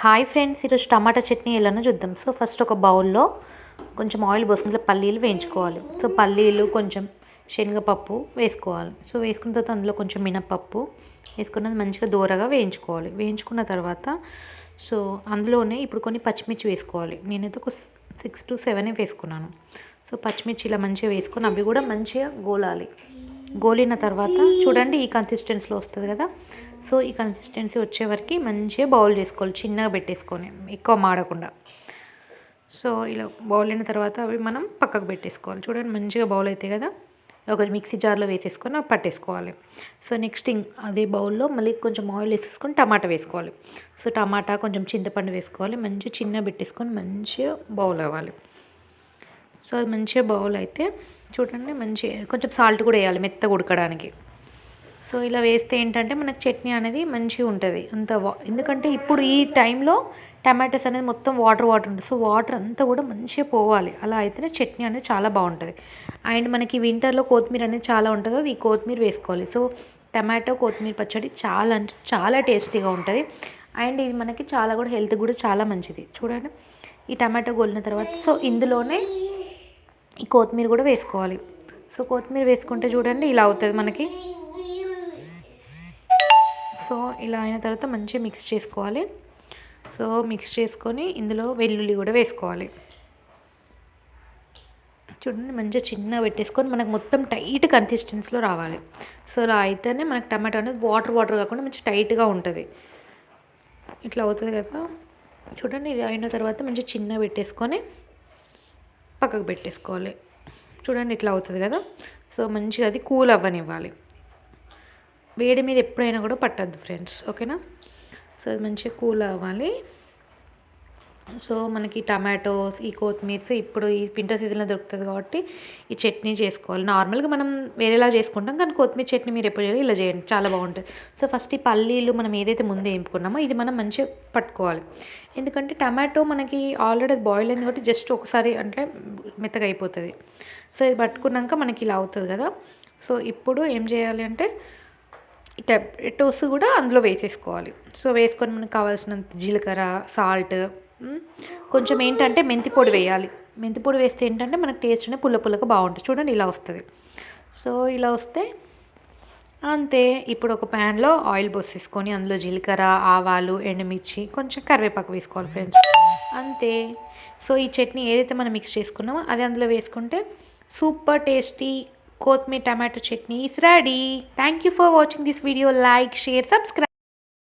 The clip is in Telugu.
హాయ్ ఫ్రెండ్స్, ఈరోజు టమాటా చట్నీ ఎలానో చూద్దాం. సో ఫస్ట్ ఒక బౌల్లో కొంచెం ఆయిల్ పోసుకుని పల్లీలు వేయించుకోవాలి. సో పల్లీలు కొంచెం శనగపప్పు వేసుకోవాలి. సో వేసుకున్న తర్వాత అందులో కొంచెం మినపప్పు వేసుకున్నది మంచిగా దూరగా వేయించుకోవాలి. వేయించుకున్న తర్వాత సో అందులోనే ఇప్పుడు కొన్ని పచ్చిమిర్చి వేసుకోవాలి. నేనైతే ఒక 6 to 7 వేసుకున్నాను. సో పచ్చిమిర్చి ఇలా మంచిగా వేసుకొని అవి కూడా మంచిగా గోలాలి. గోలిన తర్వాత చూడండి ఈ కన్సిస్టెన్సీలో వస్తుంది కదా. సో ఈ కన్సిస్టెన్సీ వచ్చే వరకు మంచిగా బౌల్ చేసుకోవాలి, చిన్నగా పెట్టేసుకొని, ఎక్కువ మాడకుండా. సో ఇలా బౌల్ అయిన తర్వాత అవి మనం పక్కకు పెట్టేసుకోవాలి. చూడండి మంచిగా బౌల్ అవుతాయి కదా. ఒక మిక్సీ జార్లో వేసేసుకొని పట్టేసుకోవాలి. సో నెక్స్ట్ అదే బౌల్లో మళ్ళీ కొంచెం ఆయిల్ వేసేసుకొని టమాటా వేసుకోవాలి. సో టమాటా కొంచెం చింతపండు వేసుకోవాలి. మంచిగా చిన్నగా పెట్టేసుకొని మంచిగా బౌల్ అవ్వాలి. సో అది మంచిగా బౌల్ అయితే చూడండి మంచిగా కొంచెం సాల్ట్ కూడా వేయాలి మెత్తగా ఉడకడానికి. సో ఇలా వేస్తే ఏంటంటే మనకు చట్నీ అనేది మంచిగా ఉంటుంది. ఎందుకంటే ఇప్పుడు ఈ టైంలో టమాటోస్ అనేది మొత్తం వాటర్ ఉంటుంది. సో వాటర్ అంతా కూడా మంచిగా పోవాలి. అలా అయితేనే చట్నీ అనేది చాలా బాగుంటుంది. అండ్ మనకి వింటర్లో కొత్తిమీర అనేది చాలా ఉంటుంది, అది ఈ కొత్తిమీర వేసుకోవాలి. సో టమాటో కొత్తిమీర పచ్చడి చాలా అంటే చాలా టేస్టీగా ఉంటుంది. అండ్ ఇది మనకి చాలా కూడా హెల్త్ కూడా చాలా మంచిది. చూడండి ఈ టమాటో గోలిన తర్వాత సో ఇందులోనే ఈ కొత్తిమీర కూడా వేసుకోవాలి. సో కొత్తిమీర వేసుకుంటే చూడండి ఇలా అవుతుంది మనకి. సో ఇలా అయిన తర్వాత మంచిగా మిక్స్ చేసుకోవాలి. సో మిక్స్ చేసుకొని ఇందులో వెల్లుల్లి కూడా వేసుకోవాలి. చూడండి మంచిగా చిన్నగా పెట్టేసుకొని మనకు మొత్తం టైట్ కన్సిస్టెన్సీలో రావాలి. సో ఇలా అయితేనే మనకు టమాటో అనేది వాటర్ కాకుండా మంచిగా టైట్గా ఉంటుంది. ఇట్లా అవుతుంది కదా. చూడండి ఇది అయిన తర్వాత మంచిగా చిన్నగా పెట్టేసుకొని పక్కకు పెట్టేసుకోవాలి. చూడండి ఇట్లా అవుతుంది కదా. సో మంచిగా అది కూల్ అవ్వనివ్వాలి. వేడి మీద ఎప్పుడైనా కూడా పట్టద్దు ఫ్రెండ్స్, ఓకేనా. సో అది మంచిగా కూల్ అవ్వాలి. సో మనకి టమాటోస్ ఈ కొత్తిమీర ఇప్పుడు ఈ వింటర్ సీజన్లో దొరుకుతుంది కాబట్టి ఈ చట్నీ చేసుకోవాలి. నార్మల్గా మనం వేరేలా చేసుకుంటాం, కానీ కొత్తిమీర చట్నీ మీరు ఎప్పుడు చేయాలి ఇలా చేయండి, చాలా బాగుంటుంది. సో ఫస్ట్ ఈ పల్లీలు మనం ఏదైతే ముందే వేపుకున్నామో ఇది మనం మంచిగా పట్టుకోవాలి. ఎందుకంటే టమాటో మనకి ఆల్రెడీ అది బాయిల్ అయింది కాబట్టి జస్ట్ ఒకసారి అంటే మెత్తగా అయిపోతుంది. సో ఇది పట్టుకున్నాక మనకి ఇలా అవుతుంది కదా. సో ఇప్పుడు ఏం చేయాలి అంటే ఈ టమాటోస్ కూడా అందులో వేసేసుకోవాలి. సో వేసుకొని మనకు కావాల్సినంత జీలకర్ర, సాల్ట్, కొంచెం ఏంటంటే మెంతి పొడి వేయాలి. మెంతి పొడి వేస్తే ఏంటంటే మనకు టేస్ట్ అనేది పుల్లగా బాగుంటుంది. చూడండి ఇలా వస్తుంది. సో ఇలా వస్తే అంతే. ఇప్పుడు ఒక ప్యాన్లో ఆయిల్ పోసేసుకొని అందులో జీలకర్ర, ఆవాలు, ఎండుమిర్చి, కొంచెం కరివేపాకు వేసుకోవాలి ఫ్రెండ్స్, అంతే. సో ఈ చట్నీ ఏదైతే మనం మిక్స్ చేసుకున్నామో అది అందులో వేసుకుంటే సూపర్ టేస్టీ కొత్తిమీర tomato chutney is ready. Thank you for watching this video. Like, share, subscribe.